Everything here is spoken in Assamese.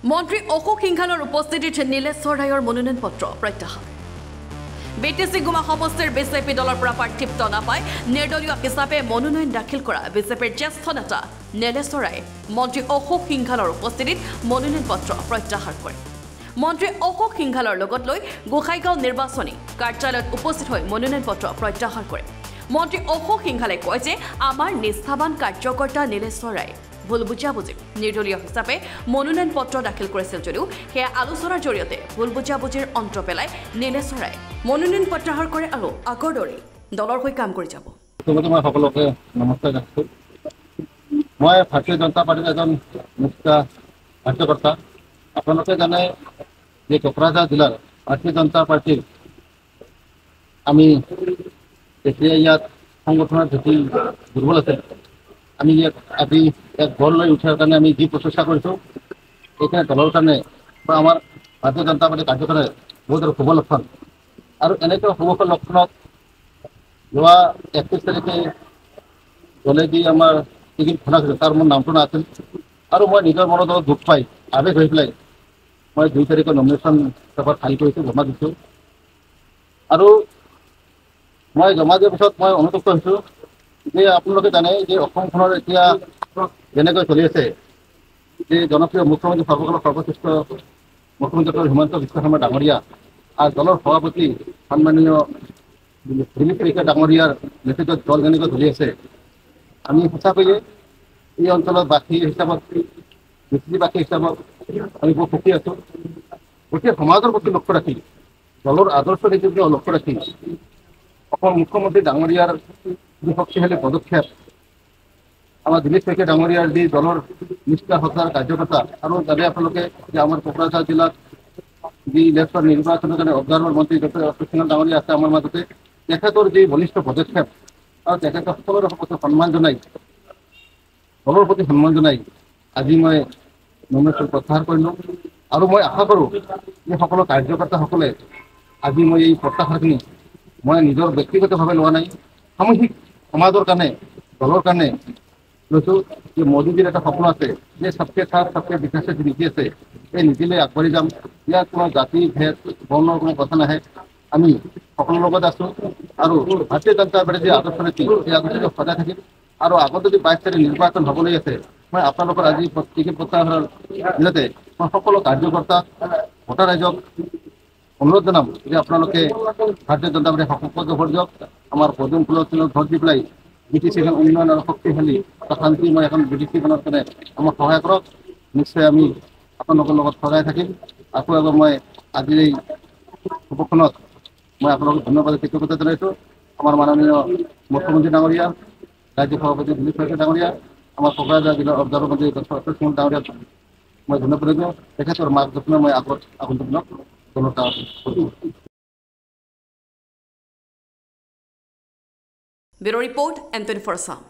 মন্ত্ৰী অশোক সিংঘালৰ উপস্থিতিত নীলেশ্বৰ ৰায়ৰ মনোনয়ন পত্ৰ প্ৰত্যাহাৰ বিটিচি গুমা সমষ্টিৰ বিজেপি দলৰ পৰা প্ৰাৰ্থিত্ব নাপায় নিৰ্দলীয় হিচাপে মনোনয়ন দাখিল কৰা বিজেপিৰ জ্যেষ্ঠ নেতা নীলেশ্বৰ ৰায়ে মন্ত্ৰী অশোক সিংঘালৰ উপস্থিতিত মনোনয়ন পত্ৰ প্ৰত্যাহাৰ কৰে মন্ত্ৰী অশোক সিংঘালৰ লগত লৈ গোসাইগাঁও নিৰ্বাচনী কাৰ্যালয়ত উপস্থিত হৈ মনোনয়ন পত্ৰ প্ৰত্যাহাৰ কৰে মন্ত্ৰী অশোক সিংঘালে কয় যে আমাৰ নিষ্ঠাবান কাৰ্যকৰ্তা নীলেশ্বৰ ৰায়ে ভুল বুজাবুজি নিৰ্দলীয় হিচাপে মনোনয়ন পত্ৰ দাখিল কৰিছিল যদিও সেয়া আলোচনাৰ জৰিয়তে ভুল বুজাবুজিৰ অন্ত পেলাই নীলেশ্বৰ ৰায়ে মনোনয়ন প্ৰত্যাহাৰ কৰে আৰু আগৰ দৰে দলৰ হৈ কাম কৰি যাব মই সকলোকে নমস্কাৰ জনাইছোঁ মই ভাৰতীয় জনতা পাৰ্টিৰ এজন মুখ্য কাৰ্যকৰ্তা আপোনালোকে জানে যে কোকৰাঝাৰ জিলাৰ ভাৰতীয় জনতা পাৰ্টিৰ আমি যেতিয়া ইয়াত সংগঠনৰ ভেটি দুৰ্বল আছে আমি ইয়াত আজি এক গঢ় লৈ উঠাৰ কাৰণে আমি যি প্ৰচেষ্টা কৰিছোঁ এইখিনি দলৰ কাৰণে বা আমাৰ ভাৰতীয় জনতা পাৰ্টিৰ কাৰ্যকৰে বহুত শুভ লক্ষণ আৰু এনেকৈ শুভ লক্ষণত যোৱা 31 তাৰিখে দলে যি আমাৰ টিকেট ঘোষণা তাৰ মোৰ নামটো নাছিল আৰু মই নিজৰ মনত দুখ পাই আৱেগ হৈ পেলাই মই 2 তাৰিখে নমিনেশ্যন পেপাৰ ফাইল কৰিছোঁ জমা দিছোঁ আৰু মই জমা দিয়াৰ পিছত মই অনুতপ্ত হৈছোঁ যে আপোনালোকে জানে যে অসমখনৰ এতিয়া যেনেকৈ চলি আছে যে জনপ্ৰিয় মুখ্যমন্ত্ৰী সৰ্বকালৰ সৰ্বশ্ৰেষ্ঠ মুখ্যমন্ত্ৰী ডক্টৰ হিমন্ত বিশ্ব শৰ্মা ডাঙৰীয়া আৰু দলৰ সভাপতি সন্মানীয় দিলীপ শইকীয়া ডাঙৰীয়াৰ নেতৃত্বত দল যেনেকৈ চলি আছে আমি সঁচাকৈয়ে এই অঞ্চলত বাসী হিচাপত বাসী হিচাপত আমি বহুত সুখী আছোঁ গোটেই সমাজৰ প্ৰতি লক্ষ্য ৰাখি দলৰ আদৰ্শ নীতিক লক্ষ্য ৰাখি অসম মুখ্যমন্ত্ৰী ডাঙৰীয়াৰ যি শক্তিশালী পদক্ষেপ আমাৰ দিলীপ শইকীয়া ডাঙৰীয়াৰ যি দলৰ নিষ্ঠা সত্তাৰ কাৰ্যকৰ্তা আৰু জানে আপোনালোকে যে আমাৰ কোকৰাঝাৰ জিলাত যি ইলেকশ্যন নিৰ্বাচনৰ কাৰণে অবজাৰ্ভাৰ মন্ত্ৰী ডক্টৰ অশোক সিংঘাল ডাঙৰীয়া আছে আমাৰ মাজতে তেখেতৰ যি বলিষ্ঠ পদক্ষেপ আৰু তেখেতক সকলোৰে প্ৰতি সন্মান জনাই দলৰ প্ৰতি সন্মান জনাই আজি মই নমিনেশ্যন প্ৰত্যাহাৰ কৰিলোঁ আৰু মই আশা কৰোঁ যে সকলো কাৰ্যকৰ্তাসকলে আজি মই এই প্ৰত্যাহাৰখিনি মই নিজৰ ব্যক্তিগতভাৱে লোৱা নাই সামূহিক সমাজৰ কাৰণে দলৰ কাৰণে লৈছোঁ যে মোদীজীৰ এটা সপোন আছে যে সবকে সাথ সবকে বিকাশৰ যি নীতি আছে এই নীতিলৈ আগবাঢ়ি যাম ইয়াত কোনো জাতি ভেদ বৰ্ণৰ কোনো কথা নাহে আমি সকলোৰ লগত আছোঁ আৰু ভাৰতীয় জনতা পাৰ্টিৰ যি আদৰ্শ নীতি সেই আদৰ্শ সদায় থাকিম আৰু আগত যদি 22 তাৰিখ নিৰ্বাচন হ'বলৈ আছে মই আপোনালোকৰ আজি টিকেট প্ৰত্যাহাৰৰ জৰিয়তে মই সকলো কাৰ্যকৰ্তা ভোটাৰ ৰাইজক অনুৰোধ জনাম যে আপোনালোকে ভাৰতীয় জনতা পাৰ্টিৰ সকলো ভোট দিয়ক আমাৰ পদুম ফুলৰ ভোট দি পেলাই বিটিচিখন উন্নয়ন আৰু শক্তিশালী বা শান্তিময় এখন বিটিচিখনৰ কাৰণে আমাক সহায় কৰক নিশ্চয় আমি আপোনালোকৰ লগত সদায় থাকিম আকৌ এবাৰ মই আজিৰ এই উপখনত মই আপোনালোকক ধন্যবাদ কৃতজ্ঞতা জনাইছোঁ আমাৰ মাননীয় মুখ্যমন্ত্ৰী ডাঙৰীয়া ৰাজ্য সভাপতি দিলীপ শইকীয়া ডাঙৰীয়া আমাৰ কোকৰাঝাৰ জিলাৰ অবজাৰ্ভাৰ মন্ত্ৰী ডক্টৰ অশোক সিংঘাল ডাঙৰীয়াক মই ধন্যবাদ দিওঁ তেখেতৰ মাৰ্গদৰ্শনে মই আগন্তুক দিনত দলৰ কাম কৰিম ব্যুৰ' ৰিপৰ্ট M24 আছাম।